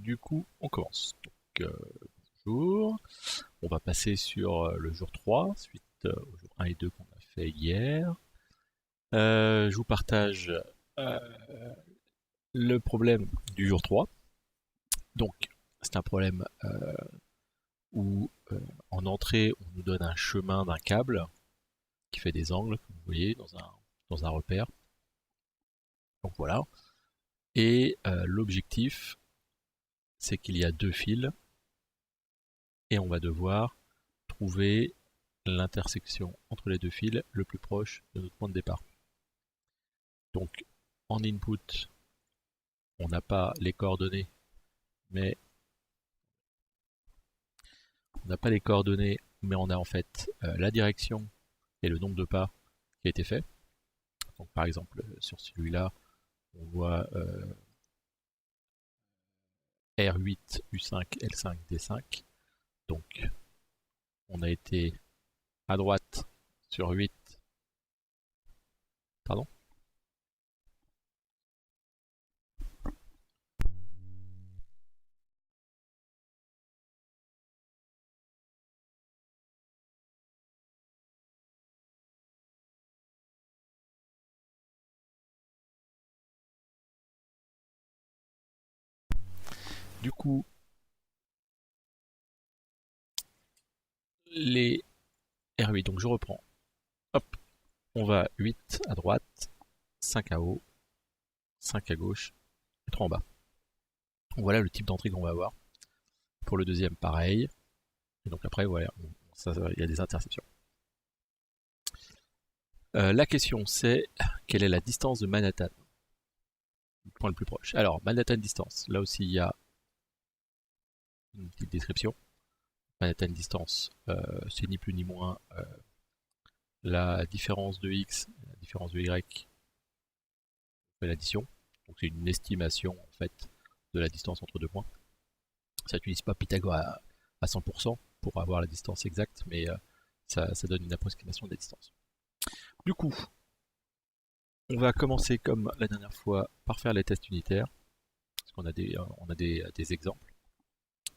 Du coup, on commence. Donc, bonjour. On va passer sur le jour 3, suite au jour 1 et 2 qu'on a fait hier. Je vous partage euh, le problème du jour 3. Donc, c'est un problème où en entrée, on nous donne un chemin d'un câble qui fait des angles, comme vous voyez, dans un repère. Donc voilà. Et l'objectif, c'est qu'il y a deux fils et on va devoir trouver l'intersection entre les deux fils le plus proche de notre point de départ. Donc en input, on n'a pas les coordonnées, mais on a en fait la direction et le nombre de pas qui a été fait. Donc par exemple sur celui-là, on voit R8, U5, L5, D5. Donc on a été à droite sur 8. Pardon. Du coup, les R8, donc je reprends. Hop, on va 8 à droite, 5 à haut, 5 à gauche et 3 en bas. Donc voilà le type d'entrée qu'on va avoir. Pour le deuxième, pareil. Et donc après, voilà, il y a des interceptions. La question c'est, quelle est la distance de Manhattan? Le point le plus proche. Alors, Manhattan distance, là aussi il y a une petite description. Manhattan distance, c'est ni plus ni moins la différence de x, la différence de y, fait l'addition. Donc c'est une estimation en fait de la distance entre deux points. Ça n'utilise pas Pythagore à 100% pour avoir la distance exacte, mais ça donne une approximation de la distance. Du coup, on va commencer comme la dernière fois par faire les tests unitaires, parce qu'on a des exemples.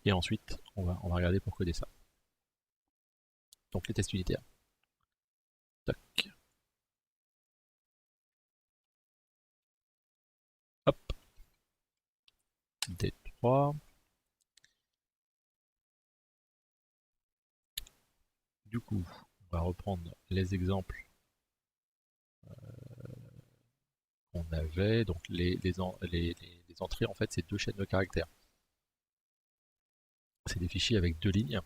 Et ensuite, on va regarder pour coder ça. Donc les tests unitaires. Tac. Hop. D3. Du coup, on va reprendre les exemples qu'on avait. Donc les entrées, en fait, c'est deux chaînes de caractères. C'est des fichiers avec deux lignes.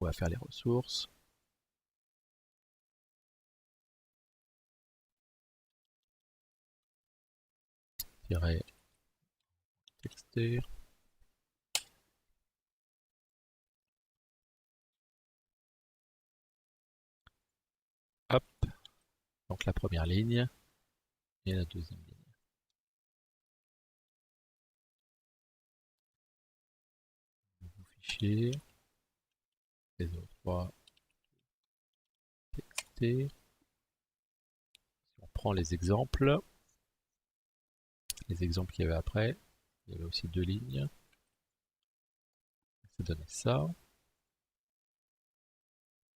On va faire les ressources. Texter. Hop. Donc la première ligne et la deuxième ligne. Nouveau fichier. Les autres 3. Texter. Si on prend les exemples qu'il y avait après, il y avait aussi deux lignes. Ça donnait ça.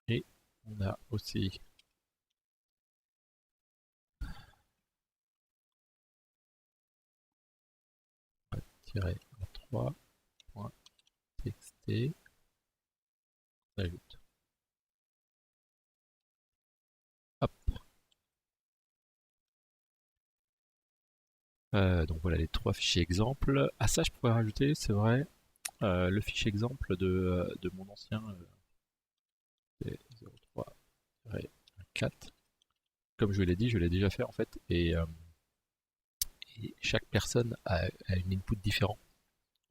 Et on a aussi tirer 3.txt. On ajoute. Hop. Donc voilà les trois fichiers exemples. À ça, je pourrais rajouter, c'est vrai, le fichier exemple de mon ancien 03-4. Comme je l'ai dit, je l'ai déjà fait en fait, et chaque personne a une input différent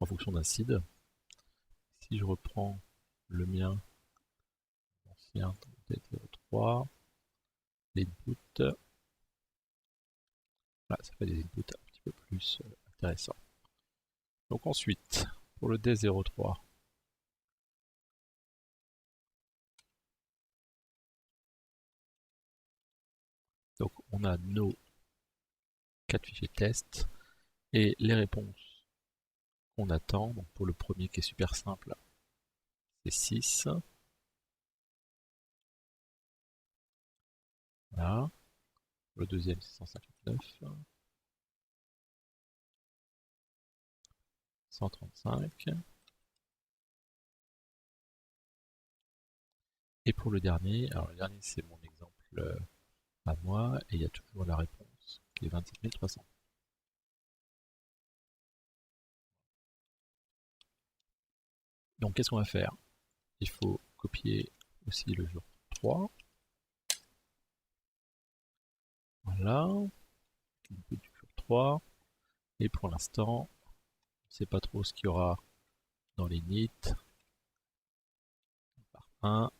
en fonction d'un seed. Si je reprends le mien, ancien 03, l'input, voilà, ça fait des inputs un petit peu plus intéressants. Donc ensuite, pour le D03, donc on a nos 4 fichiers test et les réponses on attend. Donc pour le premier qui est super simple, c'est 6. Voilà. Le deuxième, c'est 159. 135. Et pour le dernier, alors le dernier c'est mon exemple à moi, et il y a toujours la réponse qui est 27 300. Donc qu'est-ce qu'on va faire? Il faut copier aussi le jour 3. Voilà, du jour 3. Et pour l'instant, on ne sait pas trop ce qu'il y aura dans les nits. On part 1,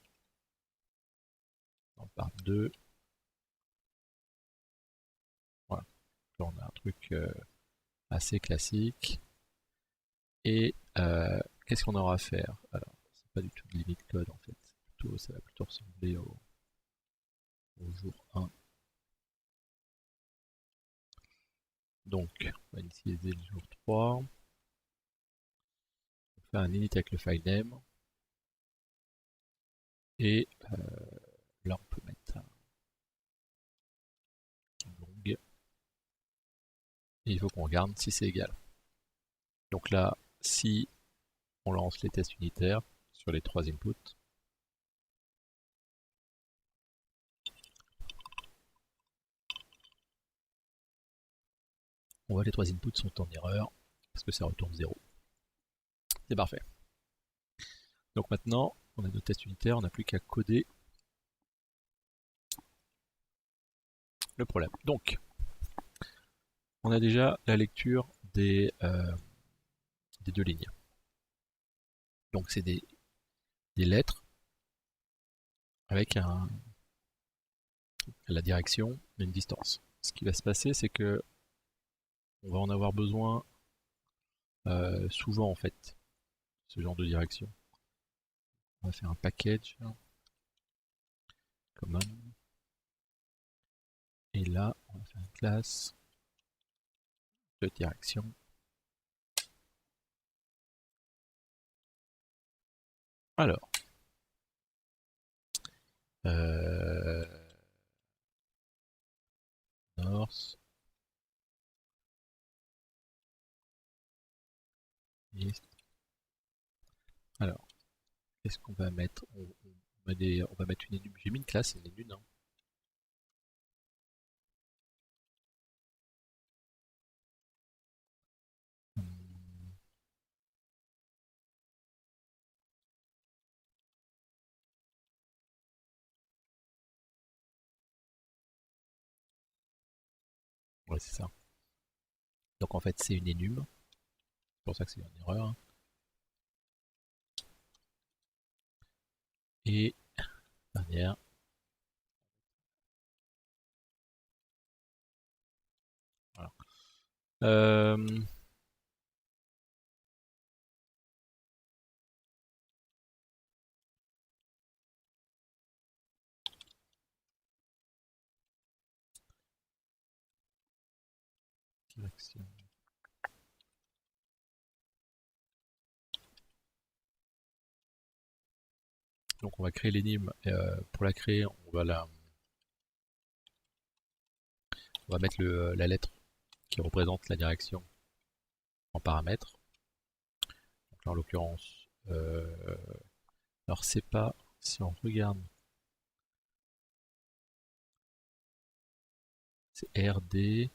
on part 2. Voilà, là on a un truc assez classique. Et qu'est-ce qu'on aura à faire? Alors, c'est pas du tout de limit code en fait. Ça va plutôt ressembler au jour 1. Donc, on va initialiser le jour 3. On fait un init avec le file name. Et là, on peut mettre un long. Et il faut qu'on regarde si c'est égal. Donc là, si on lance les tests unitaires sur les 3 inputs, on voit que les 3 inputs sont en erreur parce que ça retourne 0. C'est parfait. Donc maintenant, on a nos tests unitaires, on n'a plus qu'à coder le problème. Donc, on a déjà la lecture des 2 lignes. Donc c'est des lettres avec la direction et une distance. Ce qui va se passer, c'est que on va en avoir besoin souvent en fait, ce genre de direction. On va faire un package common. Et là, on va faire une classe de direction. Alors, euh, north, east. Alors, qu'est-ce qu'on va mettre? On va mettre une énum. J'ai mis une classe, c'est une énum. Hein. Ouais, c'est ça. Donc en fait, c'est une énum. C'est pour ça que c'est une erreur. Hein. Et dernière. Voilà. Direction. Donc on va créer l'énigme. Pour la créer, on va mettre la lettre qui représente la direction en paramètre. Donc là, en l'occurrence, alors c'est pas, si on regarde, c'est RD,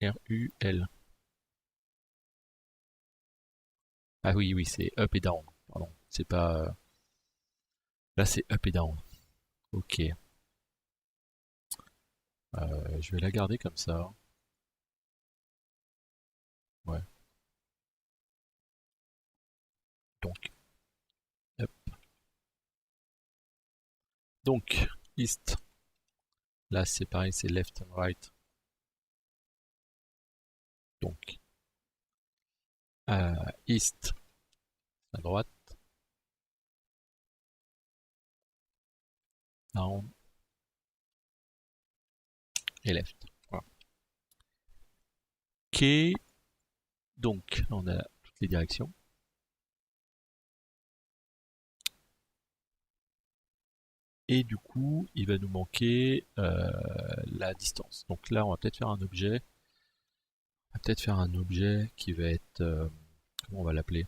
RUL. Ah oui, oui, c'est up et down. Pardon, c'est pas. Là, c'est up et down. Ok. Je vais la garder comme ça. Ouais. Donc, up. Donc, east. Là, c'est pareil, c'est left and right. Donc, east à droite, down et left. Voilà. OK. Donc, on a toutes les directions. Et du coup, il va nous manquer la distance. Donc là, on va peut-être faire un objet. On va peut-être faire un objet qui va être... comment on va l'appeler?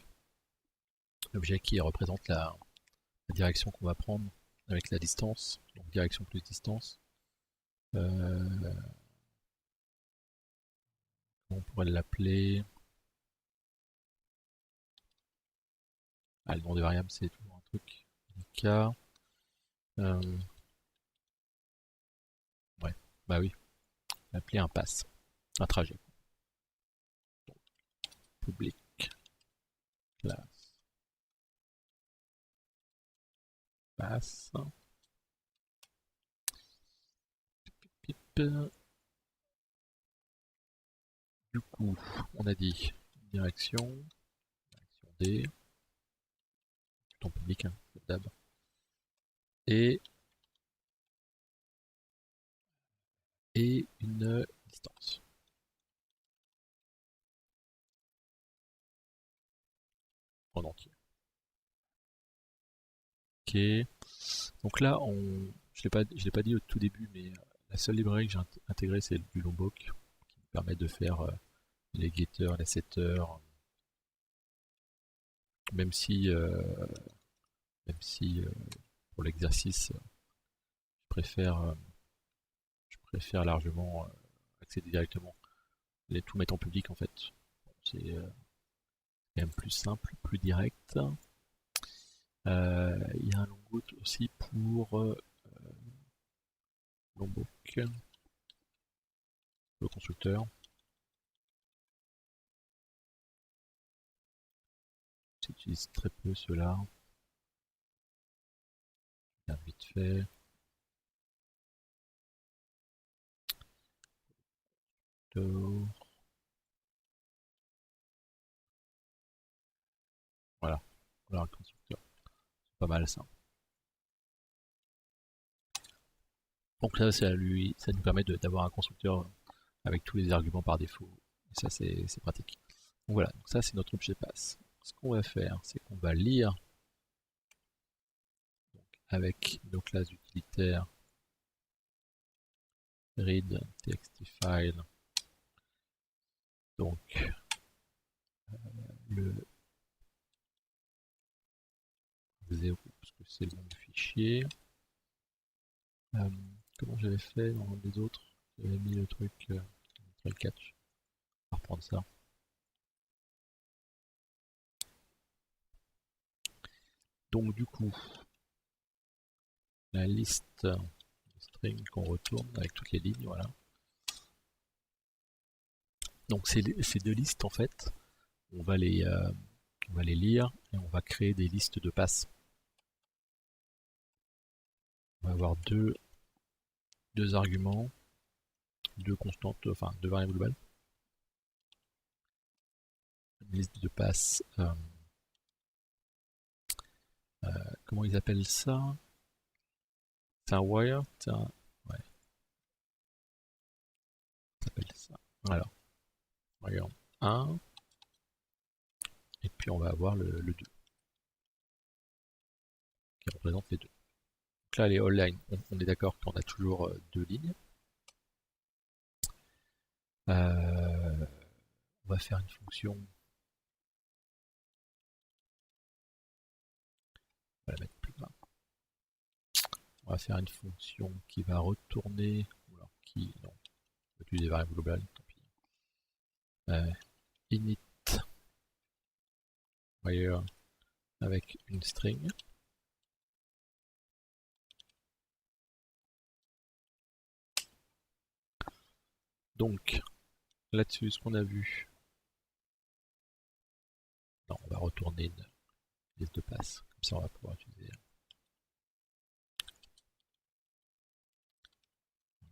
L'objet qui représente la direction qu'on va prendre avec la distance. Donc direction plus distance. Comment on pourrait l'appeler? Ah, le nom des variables, c'est toujours un truc délicat. Ouais, bah oui. L'appeler un pass. Un trajet. Donc, public class pass. Pip. Du coup, on a dit direction D, temps public, hein, d'hab. Et une distance en entier. Ok. Donc là, je l'ai pas dit au tout début, mais la seule librairie que j'ai intégrée, c'est du Lombok, qui me permet de faire les getters, les setters, même si, pour l'exercice, je préfère largement accéder directement, tout mettre en public en fait. Bon, c'est quand même plus simple, plus direct. Il y a un longout aussi pour Lombok, le constructeur. J'utilise très peu ceux-là. Regarde vite fait. Voilà. Voilà le constructeur. C'est pas mal ça. Donc là, ça nous permet d'avoir un constructeur avec tous les arguments par défaut. Et ça, c'est pratique. Donc voilà, donc ça c'est notre objet pass. Ce qu'on va faire, c'est qu'on va lire donc, avec nos classes utilitaires read txt-file. Donc le 0 parce que c'est le nom du fichier. Comment j'avais fait dans les autres? J'avais mis le truc trail catch. On va reprendre ça. Donc du coup, la liste de string qu'on retourne avec toutes les lignes, voilà. Donc ces deux listes en fait, on va les lire et on va créer des listes de passes. On va avoir deux arguments, deux constantes, enfin deux variables globales. Une liste de passes. Comment ils appellent ça? C'est un wire? C'est un... Ouais. Ça s'appelle ça. Alors, wire 1. Et puis on va avoir le 2. Qui représente les deux. Donc là, les all lines, on est d'accord qu'on a toujours deux lignes. On va faire une fonction. On va la mettre plus bas. On va faire une fonction qui va retourner, ou alors qui, non, on va utiliser des variables globales, tant pis. Init wire avec une string. Donc, là-dessus, ce qu'on a vu, non, on va retourner une liste de passes, comme ça on va pouvoir utiliser.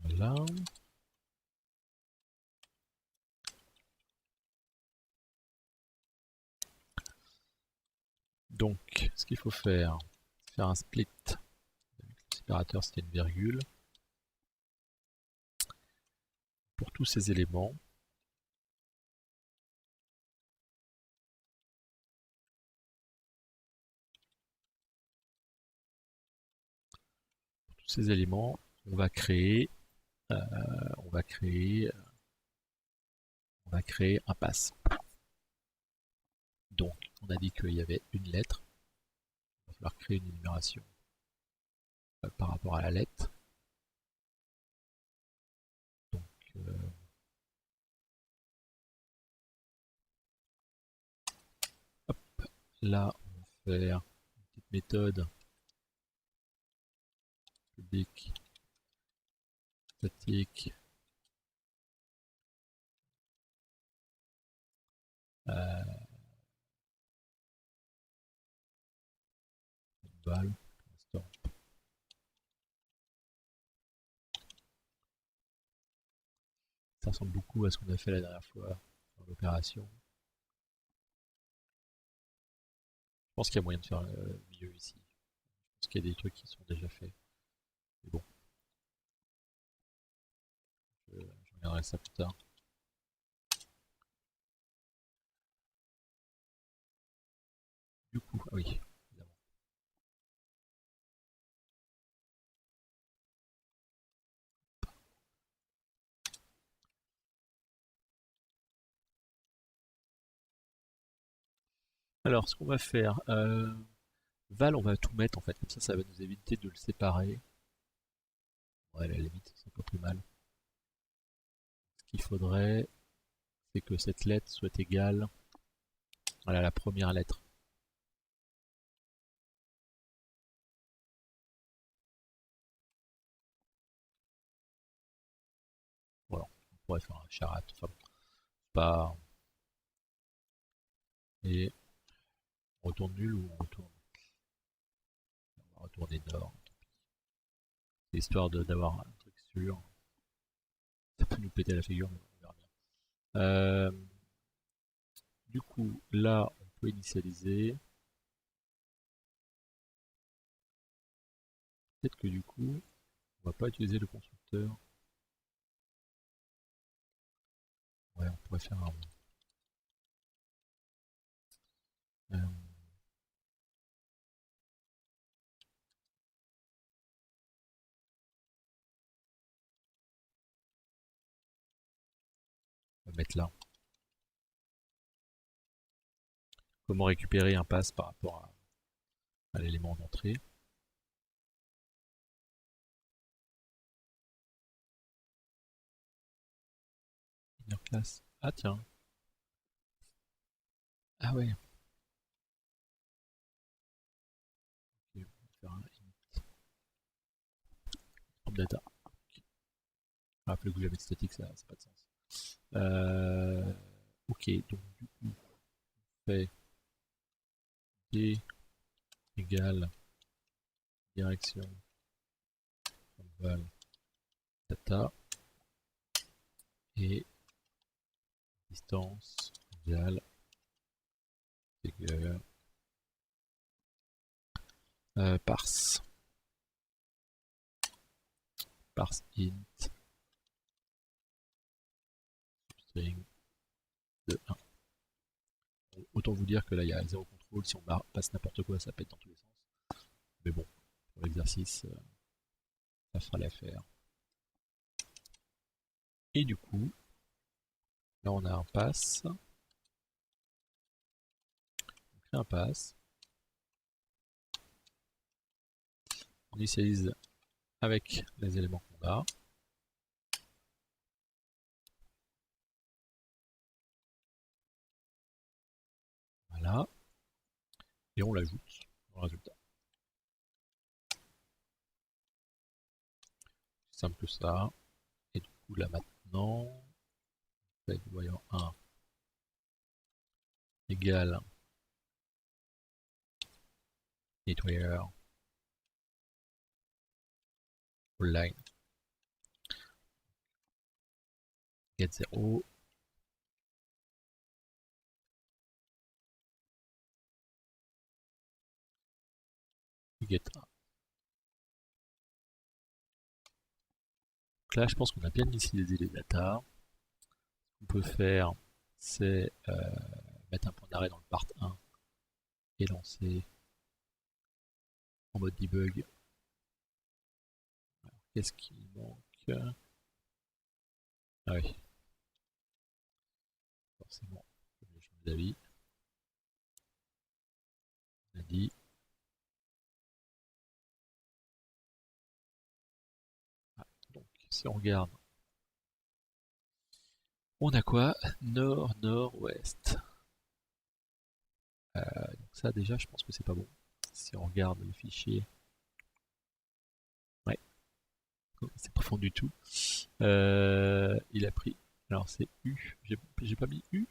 Voilà. Donc, ce qu'il faut faire un split. Le séparateur, c'était une virgule. Pour tous ces éléments, ces éléments, on va créer, euh, on va créer, on va créer un pass. Donc, on a dit qu'il y avait une lettre. Il va falloir créer une énumération par rapport à la lettre. Donc, hop, là, on va faire une petite méthode public statique val. Ça ressemble beaucoup à ce qu'on a fait la dernière fois dans l'opération. Je pense qu'il y a moyen de faire mieux ici. Je pense qu'il y a des trucs qui sont déjà faits. Mais bon, je regarderai ça plus tard. Du coup, ah oui, évidemment. Alors, ce qu'on va faire, val, on va tout mettre en fait, comme ça va nous éviter de le séparer. Ouais, à la limite, c'est pas plus mal. Ce qu'il faudrait, c'est que cette lettre soit égale à la première lettre. Voilà, on pourrait faire un charat, enfin bon, pas. Et on retourne nul ou on retourne. On va retourner nord. C'est histoire d'avoir un truc sûr. Ça peut nous péter la figure, mais on verra bien. Du coup, là, on peut initialiser. Peut-être que du coup, on va pas utiliser le constructeur. Ouais, on pourrait faire un. On va mettre là. Comment récupérer un pass par rapport à l'élément d'entrée. Inner class. Ah tiens. Ah ouais. Ok, on va faire un init. Data. Ah, plus que jamais de statique, ça n'a pas de sens. Ok, donc du coup, on fait D égale direction val data et distance égale parse. Parse int string de 1. Autant vous dire que là il y a zéro contrôle, si on passe n'importe quoi ça pète dans tous les sens. Mais bon, pour l'exercice, ça fera l'affaire. Et du coup, là on a un pass. On crée un pass. On initialise avec les éléments qu'on a. Voilà. Et on l'ajoute dans le résultat. C'est simple que ça. Et du coup là maintenant, on fait voyant 1 égale nettoyeur line get 0 get 1. Donc là je pense qu'on a bien initialisé les datas. Ce qu'on peut faire c'est mettre un point d'arrêt dans le part 1 et lancer en mode debug qu'est-ce qui manque? Ah oui, forcément, je vais changer d'avis. On a dit. Ah, donc, si on regarde, on a quoi? Nord, nord, ouest. Donc ça, déjà, je pense que c'est pas bon. Si on regarde le fichier, ouais, c'est pas bon du tout. Il a pris. Alors c'est U. J'ai pas mis U.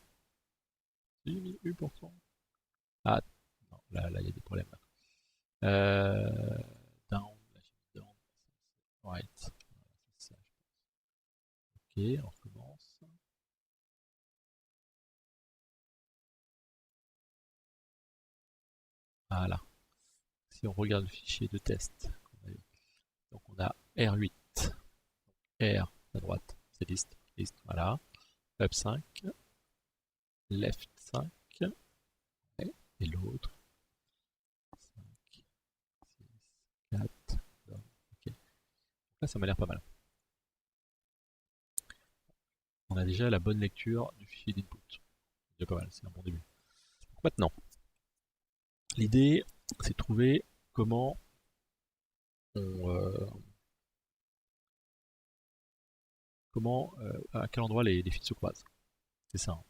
J'ai mis U pourtant. Ah non, là il y a des problèmes là. Down, là j'ai mis down. Right. C'est ça, ok, on recommence. Voilà. Si on regarde le fichier de test, donc on a R8. R à droite, c'est liste. Liste, voilà. Up 5. Left 5. Et l'autre. 5, 6, 4. Ok. Là, ça m'a l'air pas mal. On a déjà la bonne lecture du fichier d'input. C'est pas mal, c'est un bon début. Maintenant, l'idée, c'est de trouver comment à quel endroit les fils se croisent. C'est ça. Hein.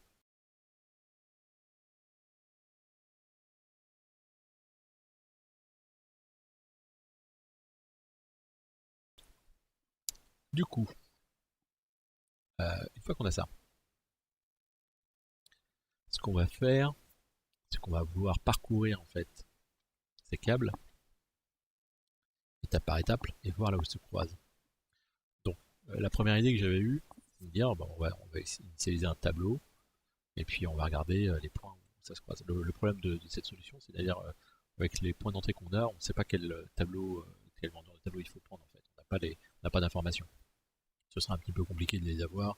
Du coup, une fois qu'on a ça, ce qu'on va faire, c'est qu'on va vouloir parcourir en fait ces câbles étape par étape et voir là où ils se croisent. Donc, la première idée que j'avais eue, c'est de dire bon, on va initialiser un tableau et puis on va regarder les points où ça se croise. Le problème de cette solution, c'est d'ailleurs avec les points d'entrée qu'on a, on ne sait pas quel tableau, quel vendeur de tableau il faut prendre en fait. On n'a pas d'informations. Ce sera un petit peu compliqué de les avoir.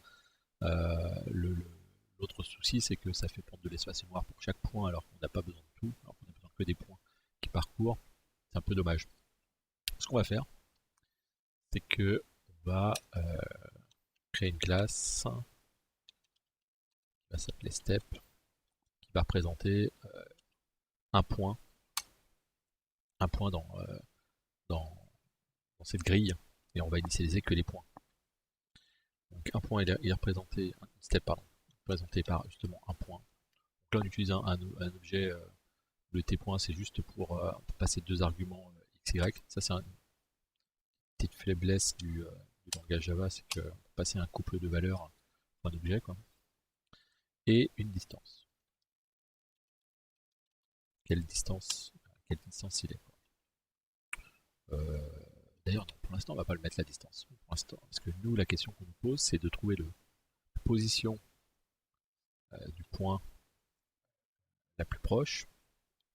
L'autre souci, c'est que ça fait prendre de l'espace mémoire pour chaque point alors qu'on n'a pas besoin de tout, alors qu'on a besoin que des points qui parcourent. C'est un peu dommage. Ce qu'on va faire, c'est que on va créer une classe qui va s'appeler step, qui va représenter un point, dans, dans cette grille, et on va initialiser que les points. Donc un point il est représenté, un step pardon, représenté par justement un point. Donc là on utilise un objet, le t-point c'est juste pour passer deux arguments x, y. Ça c'est une petite faiblesse du langage Java, c'est qu'on peut passer un couple de valeurs pour un objet, quoi. Et une distance. Quelle distance il est, quoi. D'ailleurs, pour l'instant, on va pas le mettre la distance. Pour l'instant, parce que nous, la question qu'on nous pose, c'est de trouver la position du point la plus proche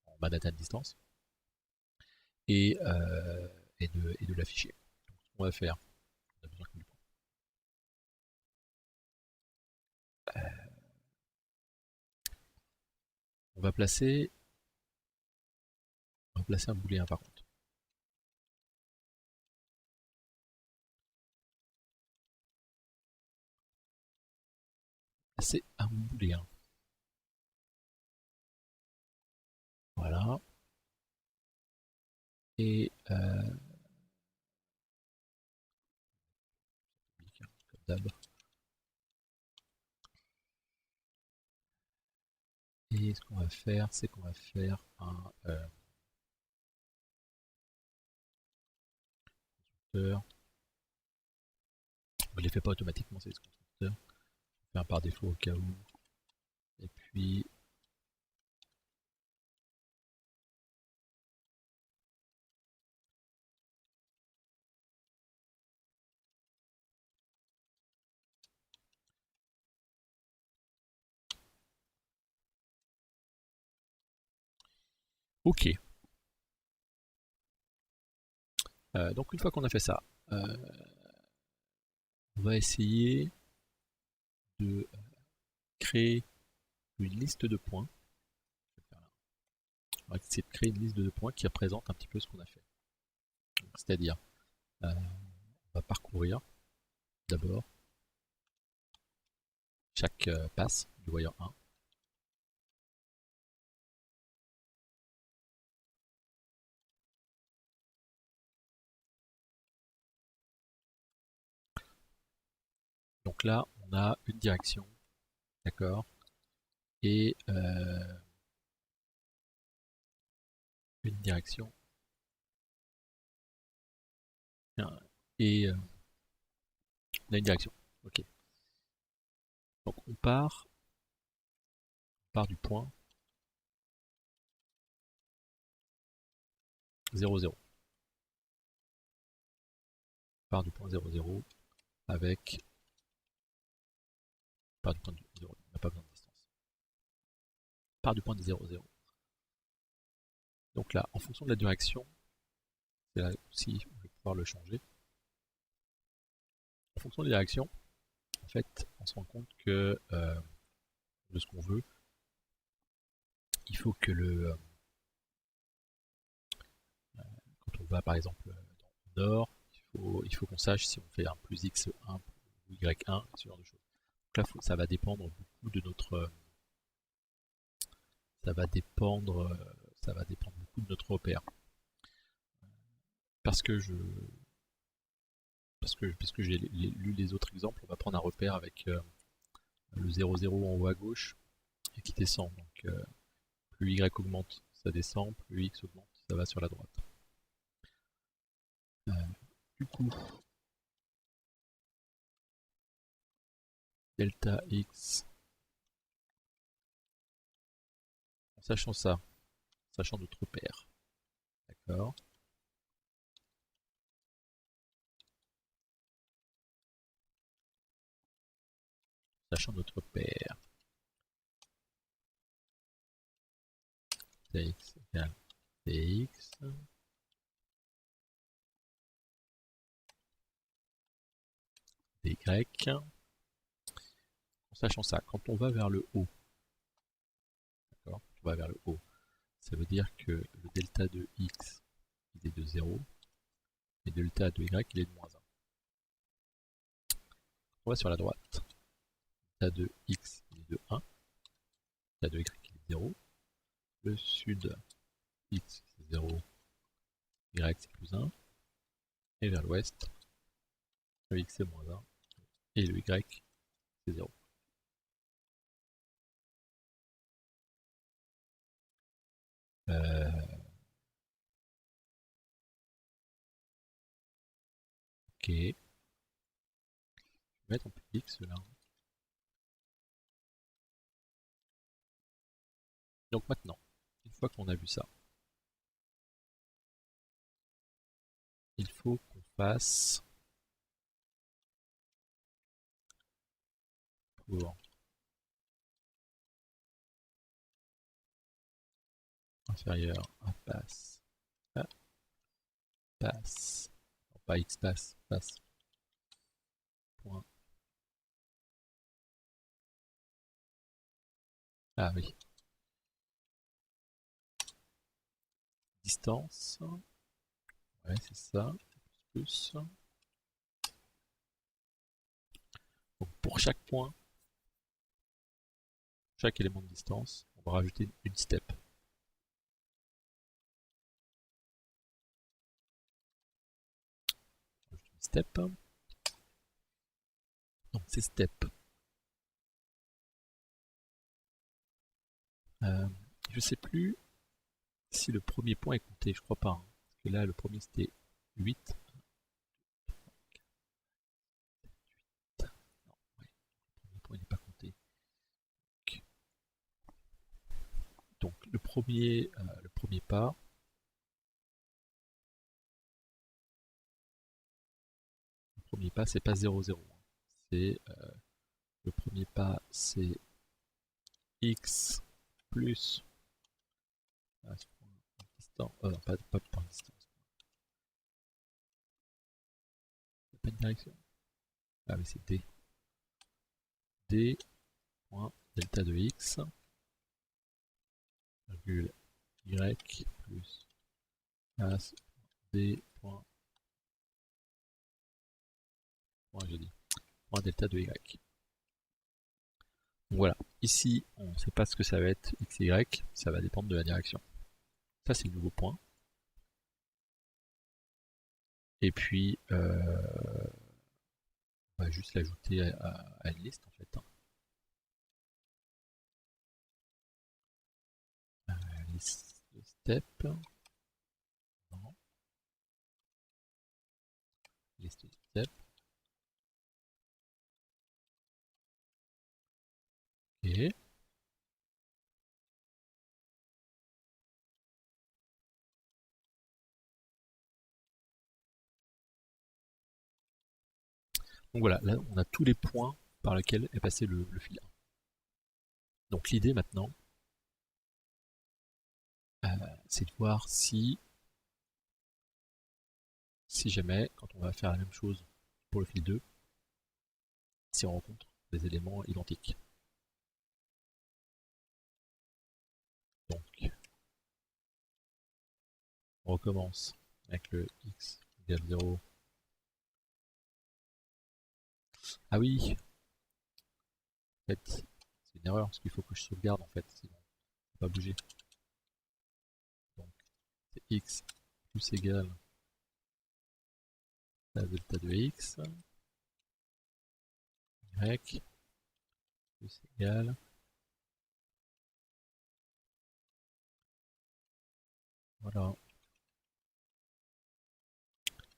en Manhattan distance et, de l'afficher. Donc, ce qu'on va faire, on a besoin que du point. On va placer un booléen par contre. C'est un booléen. Voilà. Et comme d'hab. Et ce qu'on va faire, c'est qu'on va faire un constructeur. On ne les fait pas automatiquement, c'est les constructeurs. On fait un par défaut au cas où. Et puis ok. Donc une fois qu'on a fait ça, on va essayer de créer une liste de points. On va essayer de créer une liste de points qui représente un petit peu ce qu'on a fait. C'est-à-dire, on va parcourir d'abord chaque passe du wire 1. Donc là, on a une direction, d'accord, et une direction et on a une direction. Ok. Donc on part du point 0, 0. On part du point 0, 0 avec part du point de 0, on n'a pas besoin de distance. On part du point de 0, 0. Donc là, en fonction de la direction, c'est là aussi on va pouvoir le changer. En fonction de la direction, en fait, on se rend compte que de ce qu'on veut, il faut que quand on va par exemple dans le nord, il faut qu'on sache si on fait un plus x1 ou y1, ce genre de choses. Donc là, ça va dépendre beaucoup de notre ça va dépendre beaucoup de notre repère. Parce que j'ai lu les autres exemples, on va prendre un repère avec le 0, 0 en haut à gauche et qui descend. Donc plus y augmente, ça descend, plus x augmente, ça va sur la droite. Du coup, delta x, en sachant ça, sachant notre repère, d'accord, sachant notre repère, dx égale dx, dy, en sachant ça, quand on va vers le haut, d'accord, on va vers le haut, ça veut dire que le delta de x il est de 0 et le delta de y il est de moins 1. On va sur la droite, delta de x il est de 1, delta de y il est de 0, le sud x c'est 0, y c'est plus 1, et vers l'ouest, le x c'est moins 1, et le y c'est 0. Ok, je vais mettre en public cela. Donc maintenant, une fois qu'on a vu ça, il faut qu'on fasse pour inférieur à passe, à passe, non, pas x passe, passe, point, ah oui, distance, ouais c'est ça, plus, donc pour chaque point, chaque élément de distance, on va rajouter une step. Une step, donc ces steps, je sais plus si le premier point est compté, je crois pas, hein, parce que là le premier c'était 8, non, ouais, le premier point n'est pas compté. Donc le premier pas, c'est pas 0, 0. C'est le premier pas, c'est x plus distance. Non, pas point de distance. Pas de direction. Ah oui, c'est d. D point delta de x virgule y plus as d point point, j'ai dit, point delta de y. Donc voilà, ici on ne sait pas ce que ça va être x et y, ça va dépendre de la direction. Ça c'est le nouveau point. Et puis on va juste l'ajouter à une liste en fait. Liste de step. Non. Liste de step. Et donc voilà, là on a tous les points par lesquels est passé le fil 1. Donc l'idée maintenant, c'est de voir si jamais, quand on va faire la même chose pour le fil 2, si on rencontre des éléments identiques. Donc, on recommence avec le x égale 0. Ah oui, en fait, c'est une erreur, parce qu'il faut que je sauvegarde en fait, sinon ça ne va pas bouger. Donc, c'est x plus égal à delta de x, y plus égal, voilà,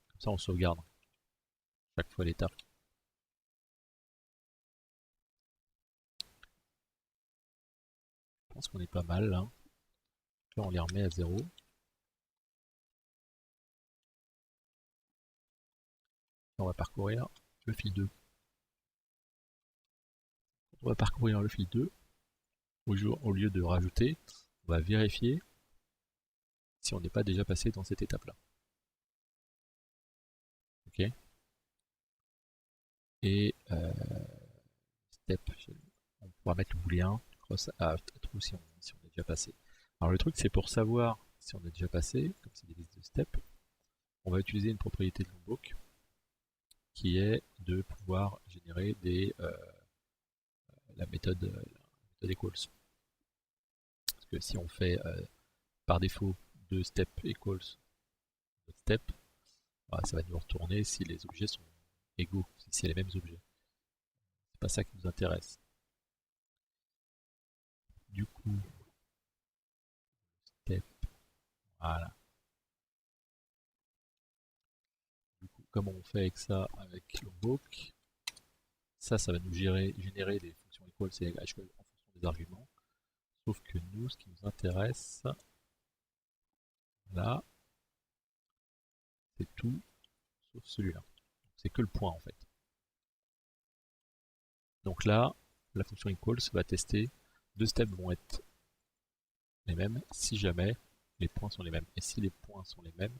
comme ça on sauvegarde chaque fois l'étape. Je pense qu'on est pas mal là. Là on les remet à 0. On va parcourir le fil 2. On va parcourir le fil 2. Au lieu de rajouter, on va vérifier si on n'est pas déjà passé dans cette étape-là. Ok. Et step, on pourra mettre le booléen cross à true si on est déjà passé. Alors le truc, c'est pour savoir si on est déjà passé, comme c'est des listes de steps, on va utiliser une propriété de Lombok qui est de pouvoir générer la méthode equals. Parce que si on fait par défaut 2 step equals step, ça va nous retourner si les objets sont égaux, si c'est les mêmes objets. C'est pas ça qui nous intéresse. Du coup, step, voilà. Du coup, comment on fait avec ça avec Lombok? Ça va nous générer des fonctions equals et h en fonction des arguments. Sauf que nous, ce qui nous intéresse, là, c'est tout sauf celui-là. C'est que le point en fait. Donc là, la fonction equals va tester, deux steps vont être les mêmes si jamais les points sont les mêmes. Et si les points sont les mêmes,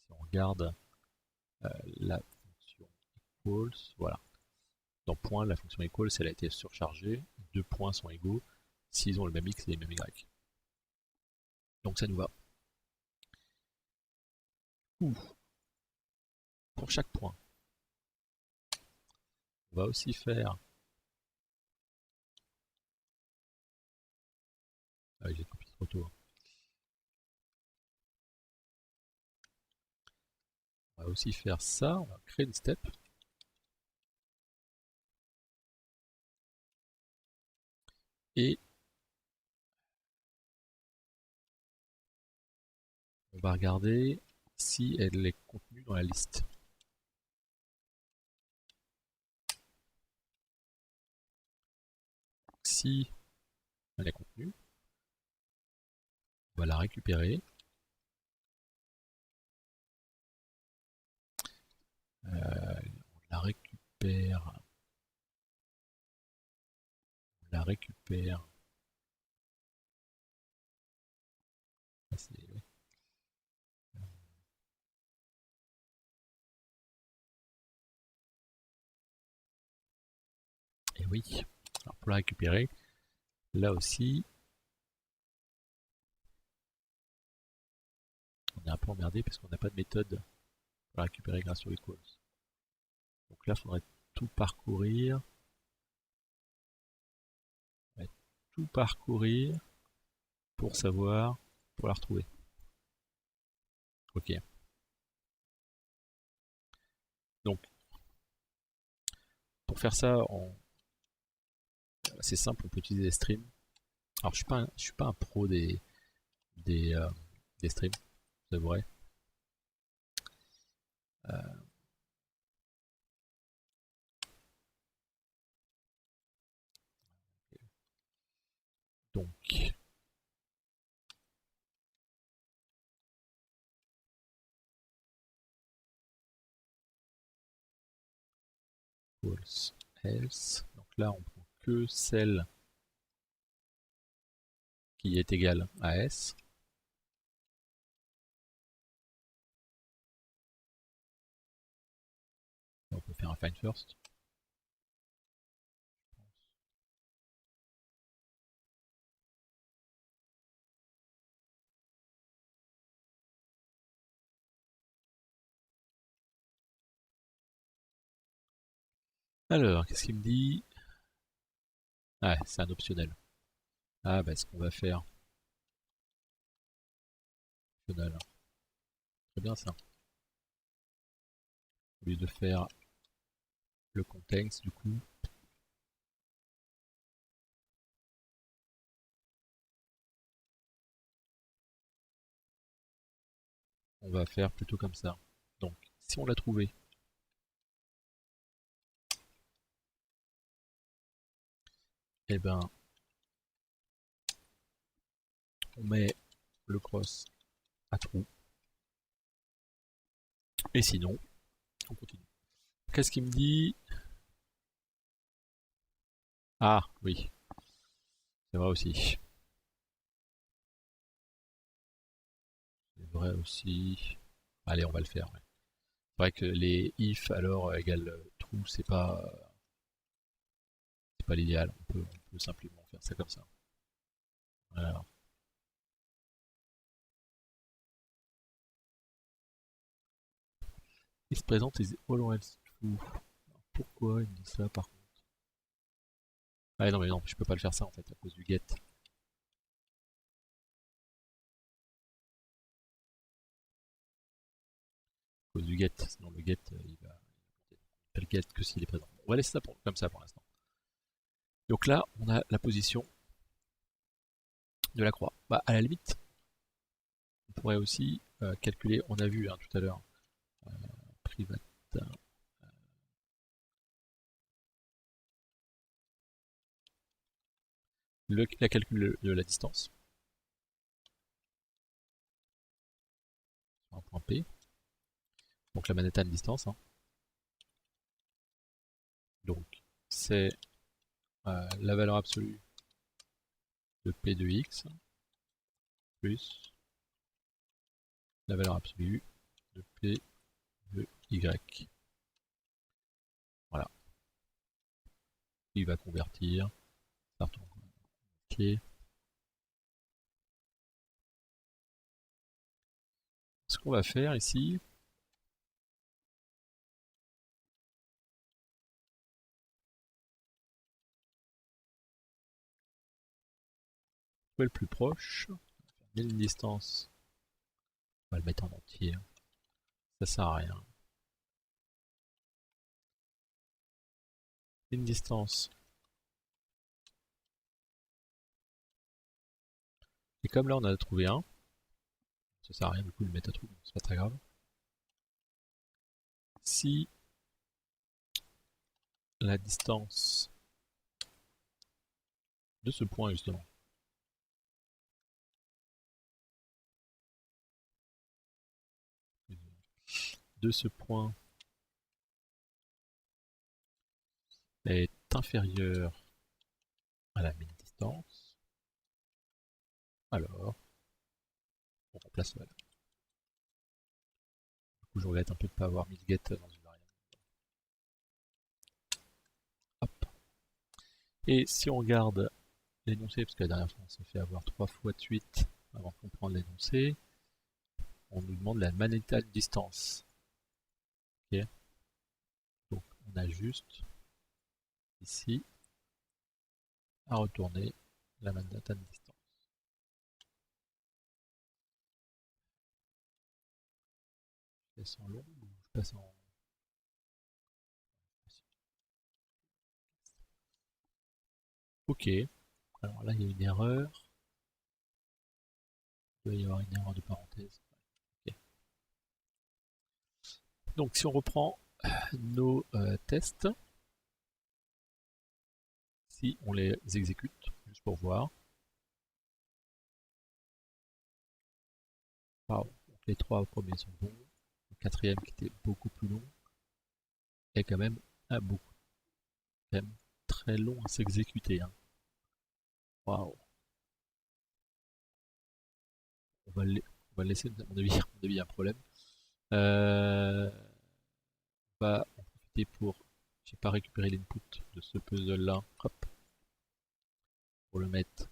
si on regarde la fonction equals, voilà. Dans point, la fonction equals, elle a été surchargée, deux points sont égaux s'ils ont le même x et le même y. Donc ça nous va. Pour chaque point, on va aussi faire... Ah oui, j'ai copié trop tôt. On va aussi faire ça, on va créer une step. Et on va regarder si elle est contenue dans la liste. Si elle est contenue, on va la récupérer. On la récupère. On la récupère. Ah, et oui. Alors pour la récupérer, là aussi, on est un peu emmerdé parce qu'on n'a pas de méthode pour la récupérer grâce au equals. Donc là, il faudrait tout parcourir. On va tout parcourir pour savoir, pour la retrouver. Ok. Donc, pour faire ça, c'est simple, on peut utiliser des streams. Alors, je suis pas un pro des, euh, des streams, c'est vrai. Donc, false else. Donc là, on prend que celle qui est égale à S. On peut faire un find first. Alors, qu'est-ce qu'il me dit? Ah, c'est un optionnel. Ah, bah, ce qu'on va faire. Optionnel. Très bien ça. Au lieu de faire le context, du coup, on va faire plutôt comme ça. Donc, si on l'a trouvé, eh ben, on met le cross à trou. Et sinon, on continue. Qu'est-ce qu'il me dit? Ah, oui, c'est vrai aussi. C'est vrai aussi. Allez, on va le faire. Ouais. C'est vrai que les if alors égale true, c'est pas l'idéal. On peut simplement faire ça comme ça. Alors, il se présente is all or else true. Pourquoi il me dit ça par contre? Ah non mais non, je peux pas le faire ça en fait à cause du get. À cause du get, sinon le get il va faire le get que s'il est présent. On va laisser ça comme ça pour l'instant. Donc là, on a la position de la croix. Bah à la limite, on pourrait aussi calculer, on a vu hein, tout à l'heure, private. La calcul de la distance sur un point P. Donc la Manhattan distance. Hein. Donc c'est la valeur absolue de P de X plus la valeur absolue de P de Y. Voilà. Il va convertir. Ça retourne. Ok. Ce qu'on va faire ici, trouver le plus proche. Une distance. On va le mettre en entier. Ça sert à rien. Une distance. Et comme là on a trouvé un, ça sert à rien du coup de le mettre à trou, c'est pas très grave. Si la distance de ce point justement de ce point est inférieure à la même distance, alors on remplace voilà. Du coup je regrette un peu de ne pas avoir mis le get dans une variable. Hop. Et si on regarde l'énoncé, parce que la dernière fois on s'est fait avoir 3 fois de suite avant de comprendre l'énoncé, on nous demande la Manhattan distance. Okay. Donc on a juste ici à retourner la Manhattan distance. Je laisse en long ou je passe en... Ok, alors là il y a une erreur. Il doit y avoir une erreur de parenthèse. Okay. Donc si on reprend nos tests, si on les exécute, juste pour voir. Wow. Donc les 3 premiers sont bons. Le 4e qui était beaucoup plus long est quand même beaucoup quand même très long à s'exécuter. Hein. Waouh. On va le laisser, à mon avis, il y a un problème. On va en profiter pour... J'ai pas récupéré l'input de ce puzzle là. Hop. Pour le mettre.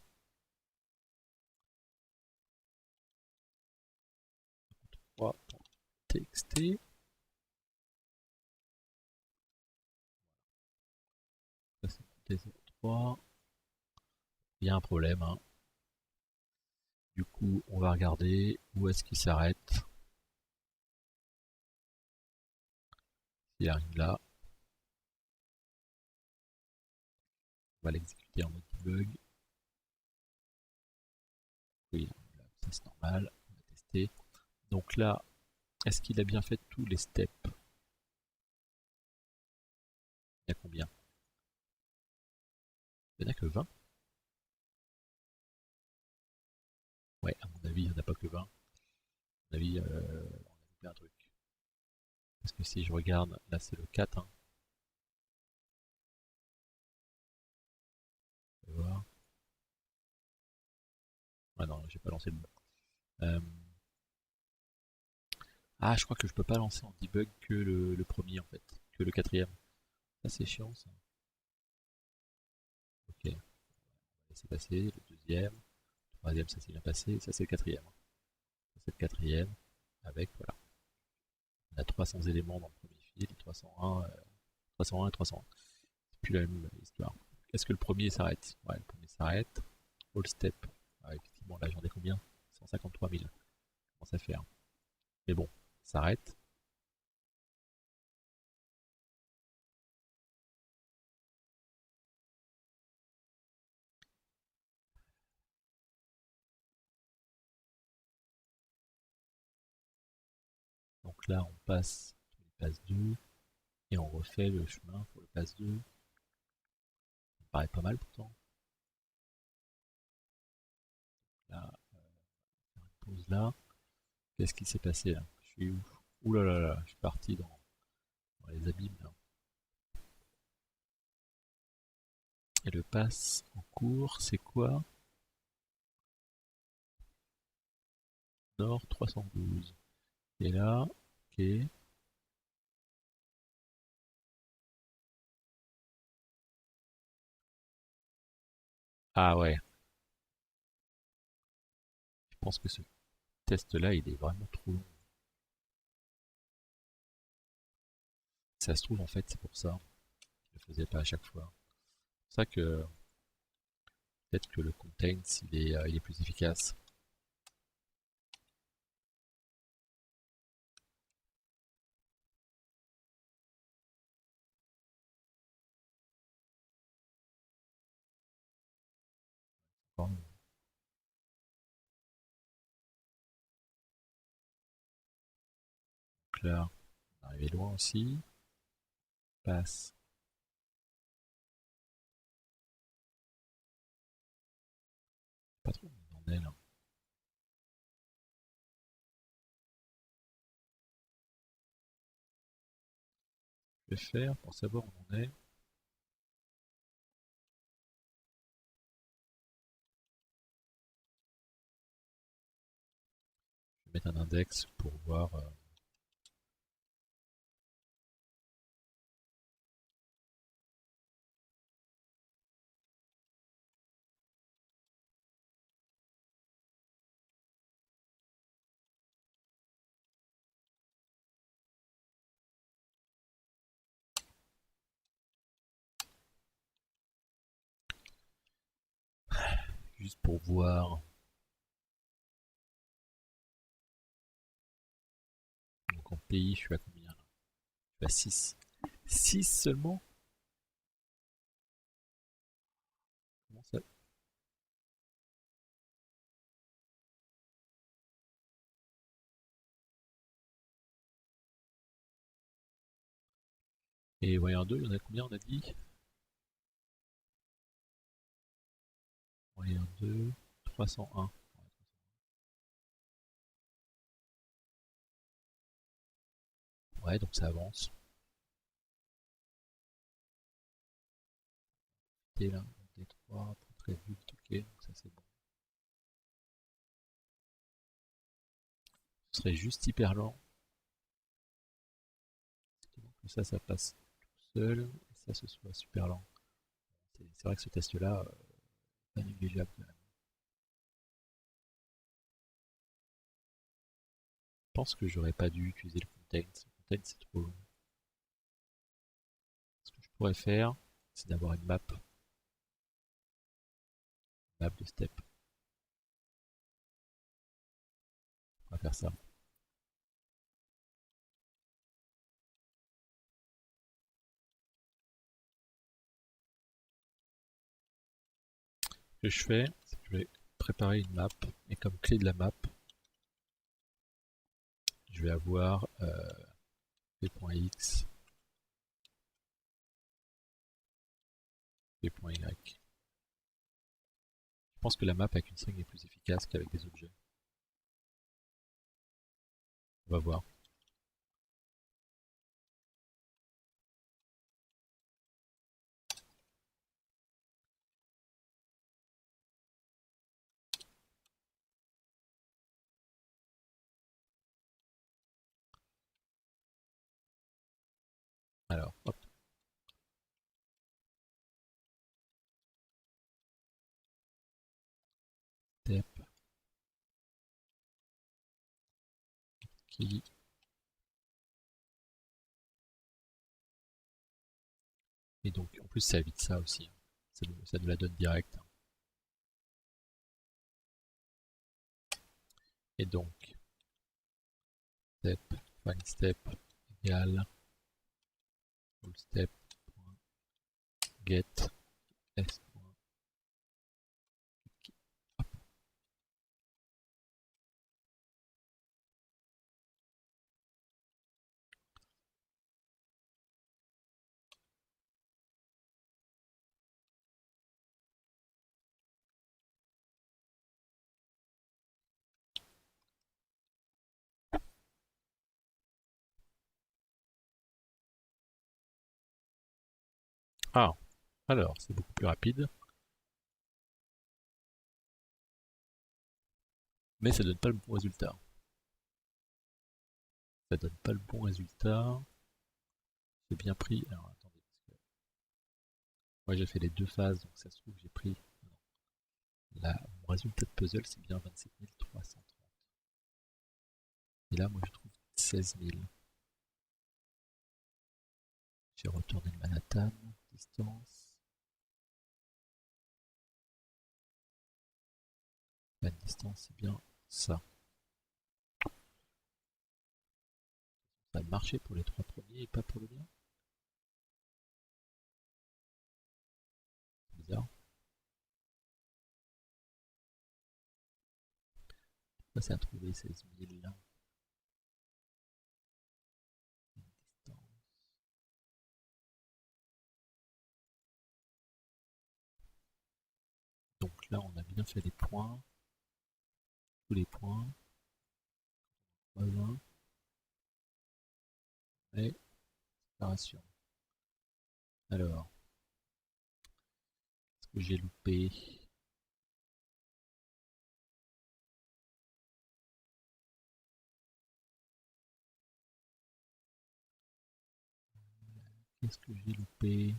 .txt. Ça c'est T03. Il y a un problème. Hein. Du coup, on va regarder où est-ce qu'il s'arrête. Il arrive là. On va l'exécuter en mode debug. Oui, ça c'est normal. On va tester. Donc là, est-ce qu'il a bien fait tous les steps? Il y a combien? Il n'y en a que 20? Ouais, à mon avis, il n'y en a pas que 20. À mon avis, on a loupé un truc. Parce que si je regarde, là c'est le 4. Hein. On va voir. Ah non, j'ai pas lancé le bon. Ah, je crois que je peux pas lancer en debug que le premier en fait, que le 4e. Ça c'est chiant ça. Ok, on va laisser passer. Le 2e, le 3e, ça s'est bien passé. Ça c'est le 4e. Ça c'est le 4e. Avec, voilà. On a 300 éléments dans le premier fil, 301, 301 et 301. C'est plus la même histoire. Est-ce que le premier s'arrête? Ouais, le premier s'arrête. All step. Ouais, effectivement, là j'en ai combien? 153 000. Comment ça fait? Hein. Mais bon, ça s'arrête. Donc là, on passe sur le pass 2 et on refait le chemin pour le pass 2. Ça me paraît pas mal pourtant. Là, une pause là. Qu'est-ce qui s'est passé là? Je suis où? Ouh là là là, je suis parti dans les abîmes là. Et le pass en cours, c'est quoi? Nord 312. Et là, ok. Ah ouais, je pense que ce test là, il est vraiment trop long. Ça se trouve en fait, c'est pour ça. Je le faisais pas à chaque fois. C'est pour ça que peut-être que le contains, il est plus efficace. Donc là, on est arrivé loin aussi. Passe. Pas trop où on en est là. Je vais faire pour savoir où on en est. Je vais mettre un index pour voir. juste pour voir. Donc en pays, je suis à combien là? Je suis à 6. 6 seulement? Comment ça? Et Warrior 2, il y en a combien on a dit? Warrior 2, 301. Ouais, donc ça avance. Et là, D3, très vite, ok, donc ça c'est bon. Ce serait juste hyper lent. Que ça passe tout seul, et ça, ce soit super lent. C'est vrai que ce test-là, pas négligeable quand même. Je pense que j'aurais pas dû utiliser le contain. Le contain, c'est trop long. Ce que je pourrais faire, c'est d'avoir une map de step. On va faire ça. Ce que je fais, c'est que je vais préparer une map, et comme clé de la map, je vais avoir p.x, p.y. Je pense que la map avec une string est plus efficace qu'avec des objets. On va voir. Alors, hop, step, key. Et donc, en plus, ça évite ça aussi. Ça nous la donne direct. Et donc, step, find step égale all step get s. Ah, alors, c'est beaucoup plus rapide, mais ça donne pas le bon résultat. Ça donne pas le bon résultat. J'ai bien pris. Alors, attendez, parce que moi j'ai fait les deux phases, donc ça se trouve j'ai pris. Non. Là, mon résultat de puzzle c'est bien 27 330. Et là, moi je trouve 16 000. J'ai retourné le Manhattan, distance. La distance, c'est bien ça. Ça a marché pour les trois premiers et pas pour le mien. C'est bizarre. Pourquoi ça a trouvé 16 000 là? Distance. Donc là, on a bien fait les points. Tous les points. 3, et séparation. Alors, est-ce que j'ai loupé? Qu'est-ce que j'ai loupé?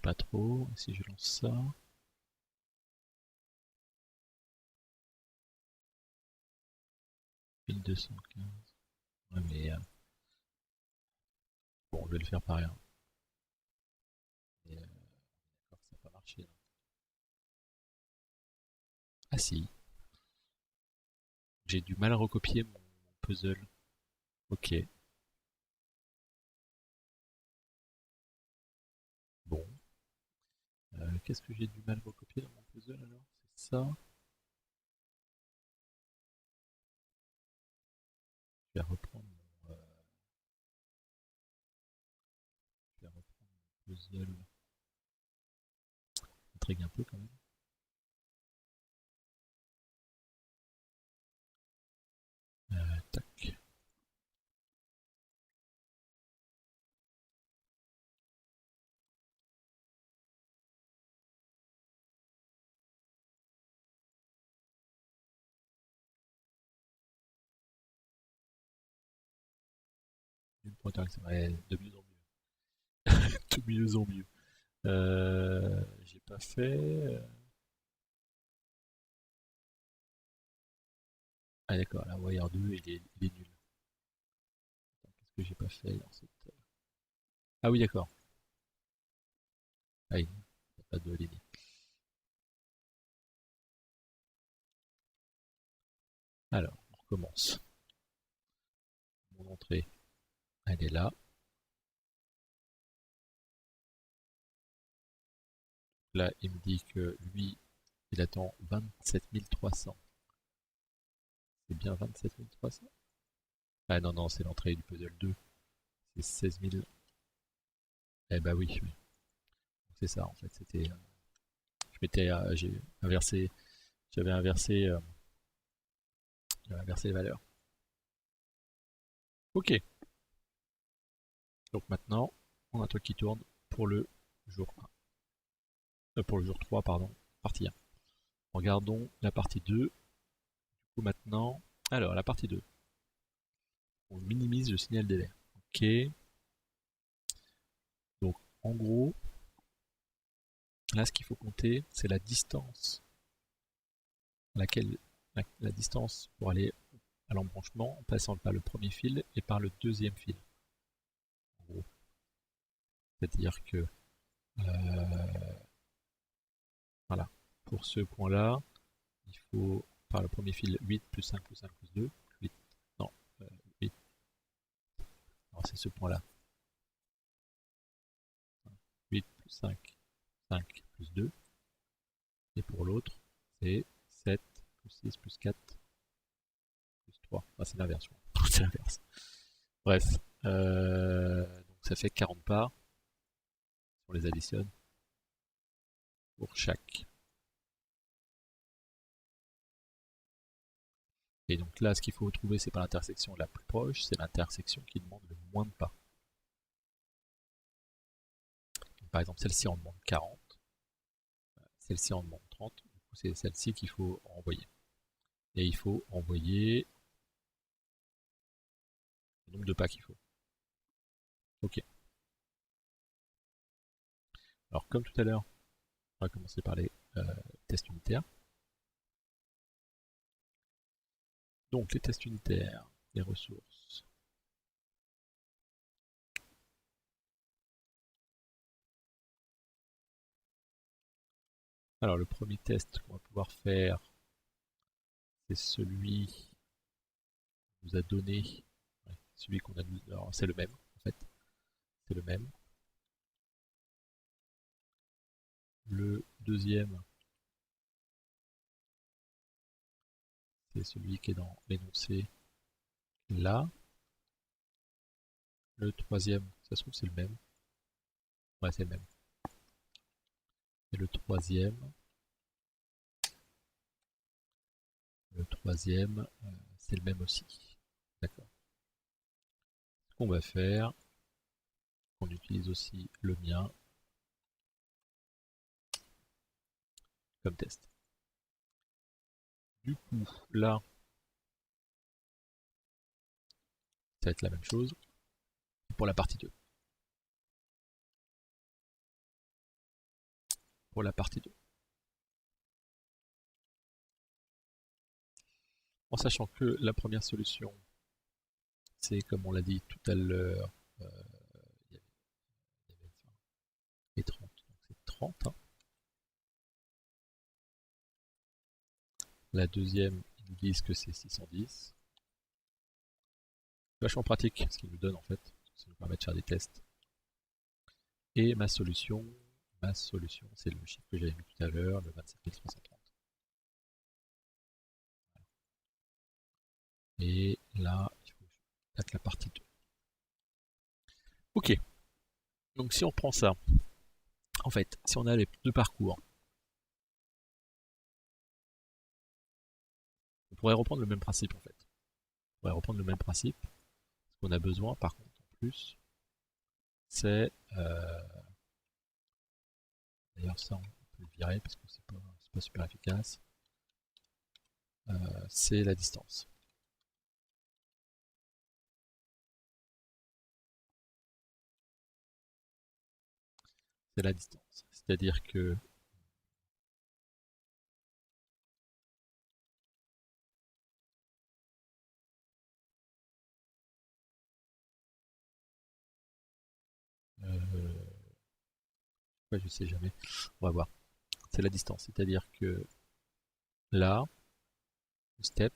Pas trop. Si je lance ça. 1215. Ouais, mais bon, je vais le faire par rien. Mais d'accord, ça n'a pas marché. Là. Ah si, j'ai du mal à recopier mon puzzle. Ok, bon. Qu'est-ce que j'ai du mal à recopier dans mon puzzle alors? C'est ça. Je vais reprendre je vais reprendre mon puzzle. Intrigue un peu quand même. Tac. Une protection. Ouais, de mieux en mieux. De mieux en mieux. J'ai pas fait. Ah d'accord, la Wire 2, il est nul. Qu'est-ce que j'ai pas fait dans cette... Ah oui, d'accord. Ah, il n'y a pas de ligne. Alors, on recommence. Mon entrée, elle est là. Là, il me dit que lui, il attend 27 300. C'est bien 27 300? Ah non, non, c'est l'entrée du puzzle 2. C'est 16 000. Eh bah oui, oui. C'est ça en fait. C'était, j'ai inversé, j'avais inversé, j'avais inversé les valeurs. Ok. Donc maintenant, on a un truc qui tourne pour le jour 1. Pour le jour 3, pardon, partie 1. Regardons la partie 2. Du coup maintenant, alors la partie 2. On minimise le signal délai. Ok. Donc en gros, là ce qu'il faut compter, c'est la distance laquelle la distance pour aller à l'embranchement en passant par le premier fil et par le deuxième fil. En gros. C'est-à-dire que voilà, pour ce point-là, il faut par le premier fil 8 plus 5 plus 5 plus 2. 8, non, 8. Alors c'est ce point-là. 8 plus 5, 5 plus 2. Et pour l'autre, c'est 7 plus 6 plus 4 plus 3. Ah, c'est l'inverse. C'est l'inverse. Bref, donc ça fait 40 parts. On les additionne pour chaque. Et donc là, ce qu'il faut trouver, c'est pas l'intersection la plus proche, c'est l'intersection qui demande le moins de pas. Donc, par exemple, celle-ci en demande 40, celle-ci en demande 30, du coup c'est celle-ci qu'il faut envoyer. Et il faut envoyer le nombre de pas qu'il faut. Ok. Alors comme tout à l'heure, on va commencer par les tests unitaires. Donc les tests unitaires, les ressources. Alors le premier test qu'on va pouvoir faire, c'est celui qu'on nous a donné. Ouais, celui qu'on a nous. Alors c'est le même en fait. C'est le même. Le deuxième, c'est celui qui est dans l'énoncé là. Le troisième, ça se trouve c'est le même. Ouais, c'est le même. Et le troisième, c'est le même aussi. D'accord. Ce qu'on va faire, on utilise aussi le mien comme test. Du coup, là, ça va être la même chose pour la partie 2. Pour la partie 2. En sachant que la première solution, c'est comme on l'a dit tout à l'heure, il y avait 20 et 30, donc c'est 30. Hein. La deuxième, ils nous disent que c'est 610. Vachement pratique, ce qu'ils nous donnent en fait. Ça nous permet de faire des tests. Et ma solution, c'est le chiffre que j'avais mis tout à l'heure, le 27330. Et là, il faut mettre la partie 2. Ok, donc si on prend ça, en fait, si on a les deux parcours, on pourrait reprendre le même principe en fait. On pourrait reprendre le même principe. Ce qu'on a besoin par contre en plus, c'est... D'ailleurs ça on peut le virer parce que c'est pas super efficace. C'est la distance. C'est la distance. C'est-à-dire que ouais, je sais jamais. On va voir. C'est la distance. C'est-à-dire que là, le step,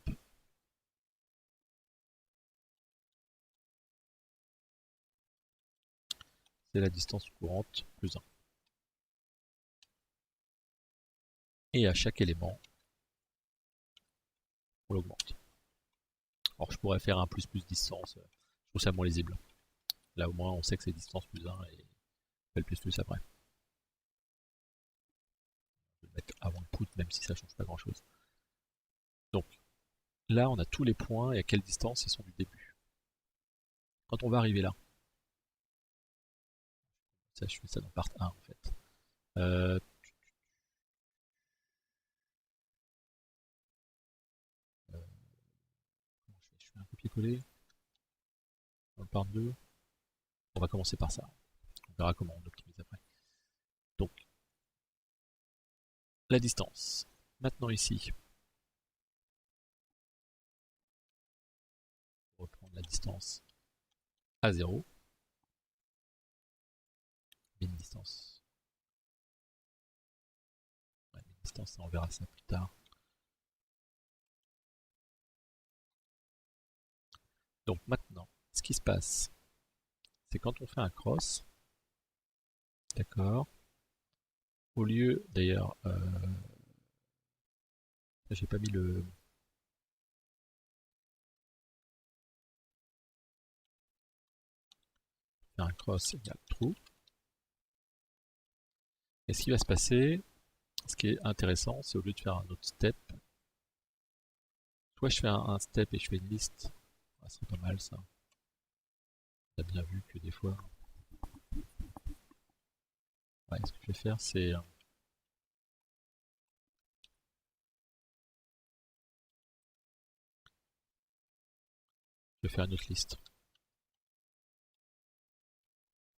c'est la distance courante plus 1. Et à chaque élément, on l'augmente. Alors je pourrais faire un plus distance. Je trouve ça moins lisible. Là au moins on sait que c'est distance plus 1 et on fait le plus après. Je vais le mettre avant le put même si ça change pas grand chose. Donc là on a tous les points et à quelle distance ils sont du début. Quand on va arriver là, ça je fais ça dans part 1 en fait. Je fais un copier-coller dans le part 2. On va commencer par ça. On verra comment on optimise après. Donc la distance. Maintenant ici, on va reprendre la distance à 0. Une distance. Ouais, une distance, on verra ça plus tard. Donc maintenant, ce qui se passe, c'est quand on fait un cross, d'accord, au lieu, d'ailleurs, j'ai pas mis le... Faire un cross égale true. Et ce qui va se passer, ce qui est intéressant, c'est au lieu de faire un autre step, soit je fais un step et je fais une liste, ah, c'est pas mal ça. On a bien vu que des fois... Ouais, ce que je vais faire, c'est... Je vais faire une autre liste.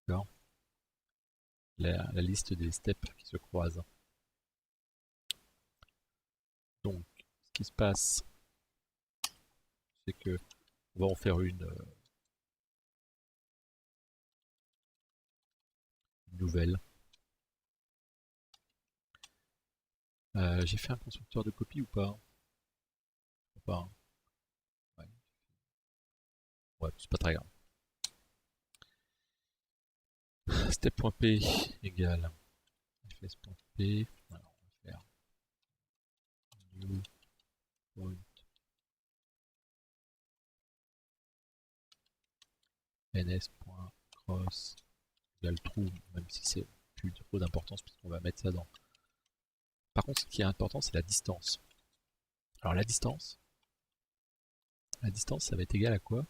D'accord. La liste des steps qui se croisent. Donc, ce qui se passe, c'est que on va en faire une nouvelle. J'ai fait un constructeur de copie ou pas? Pas. Hein. Ouais, ouais c'est pas très grave. Step.p égale fs.p. Alors on va faire new point ns.cross égale true, même si c'est plus trop d'importance puisqu'on va mettre ça dans. Par contre, ce qui est important, c'est la distance. Alors la distance, ça va être égal à quoi?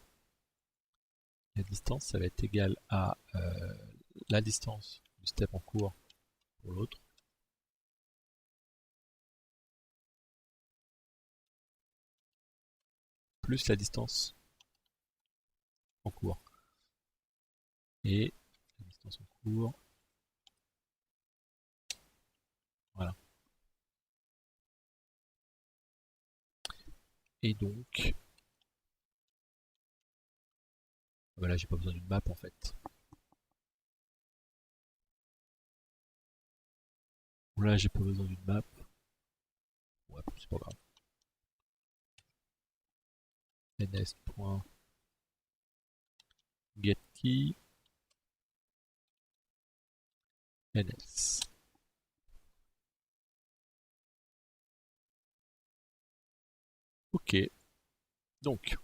La distance, ça va être égal à la distance du step en cours pour l'autre, plus la distance en cours. Et la distance en cours, voilà. Et donc, voilà, j'ai pas besoin d'une map en fait. Là, j'ai pas besoin d'une map. Ouais, c'est pas grave. ns.getKey ns. Ok, donc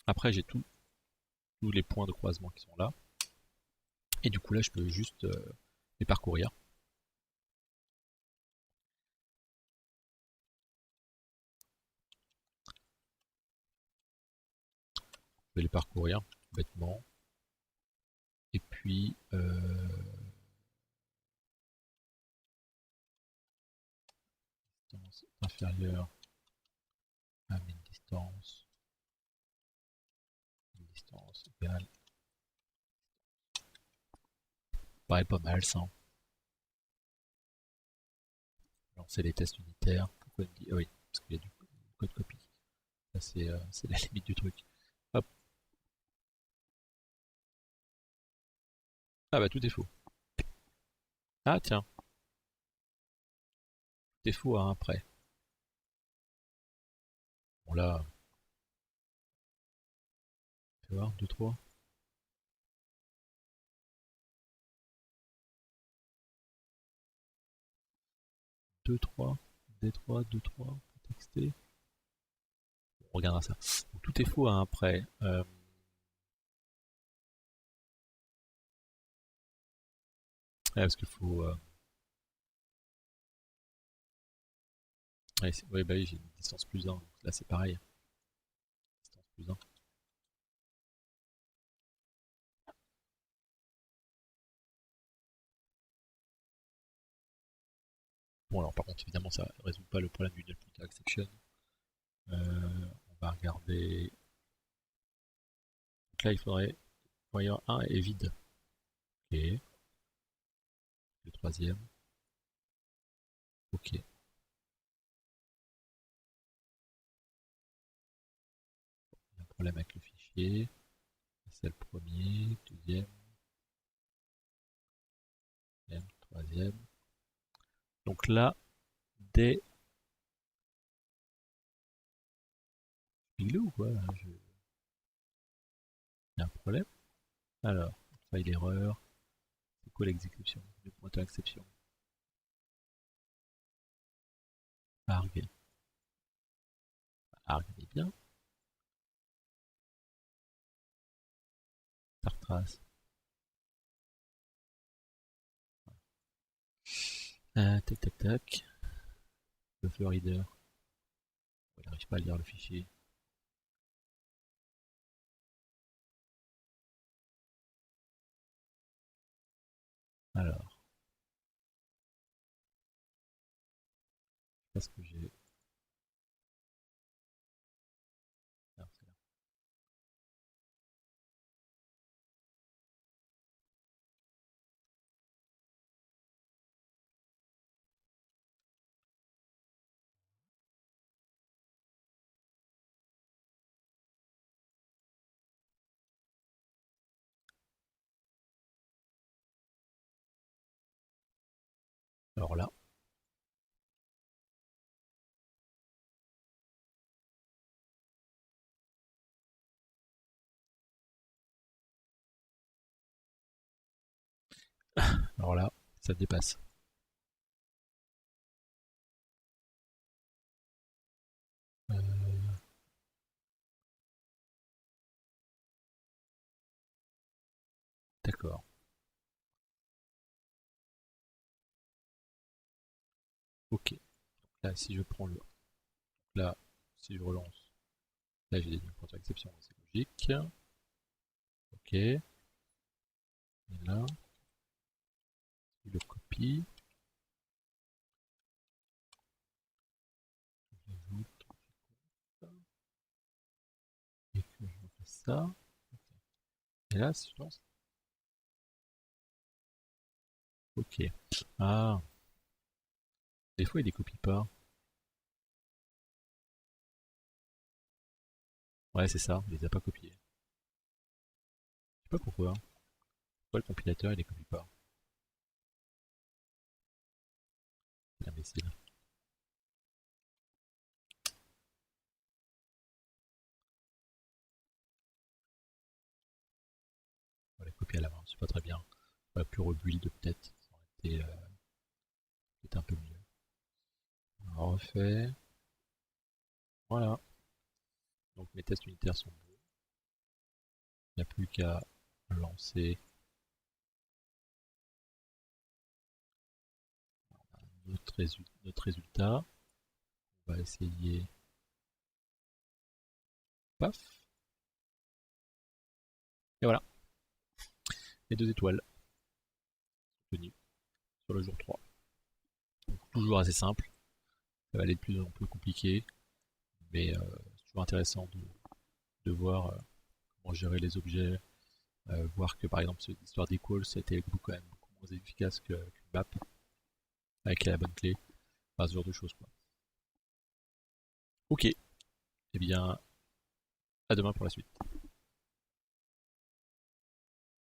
après j'ai tous les points de croisement qui sont là. Et du coup là je peux juste les parcourir. Je vais les parcourir bêtement. Et puis distance inférieure à une distance égale. Paraît pas mal ça. Lancer les tests unitaires. Pourquoi il me dit. Ah oui, parce qu'il y a du code copie. Ça c'est la limite du truc. Hop. Ah bah tout est faux. Ah tiens, tout est faux à un près. Bon là, tu vas voir, 2, 3. 2, 3, D3, 2, 3, TXT. On regardera ça. Donc, tout est faux à un près. Parce qu'il faut. Ouais, bah oui, j'ai une distance plus 1. Donc là, c'est pareil. Distance plus 1. Bon, alors par contre, évidemment, ça ne résout pas le problème du null pointer exception. On va regarder. Donc là, il faudrait. Voyeur 1 est vide. Ok. Le troisième. Ok. Il y a un problème avec le fichier. C'est le premier, deuxième, troisième. Donc là, dès. Il est ou quoi là Il y a un problème. Alors, faille d'erreur. C'est quoi l'exécution? Le pointeur exception. Arg. Arg est bien. Tartrace. Tac tac tac. Buffer reader. Il n'arrive pas à lire le fichier. Alors, je sais pas ce que j'ai. Ah, c'est là. Alors là. Alors là, ça dépasse. D'accord. Ok. Là, si je prends le. Là, si je relance. Là, j'ai des pointeurs exception, c'est logique. Ok. Et là, je le copie. J'ajoute et que je refais ça. Et là, si je lance. Ok. Ah, des fois, il décopie pas. Ouais, c'est ça, il les a pas copiés. Je sais pas pourquoi. Pourquoi le compilateur il les copie pas? C'est imbécile. On va les copier à la main, c'est pas très bien. On va plus rebuild peut-être. Ça aurait été peut-être un peu mieux. On refait. Voilà. Donc mes tests unitaires sont bons. Il n'y a plus qu'à lancer notre résultat. On va essayer. Paf. Et voilà. Les 2 étoiles obtenues sur le jour 3. Donc, toujours assez simple. Ça va aller de plus en plus compliqué. Mais c'est toujours intéressant de voir comment gérer les objets. Voir que par exemple cette histoire d'equals c'était quand même beaucoup moins efficace qu'une map avec la bonne clé. Enfin, ce genre de choses quoi. Ok. Eh bien, à demain pour la suite.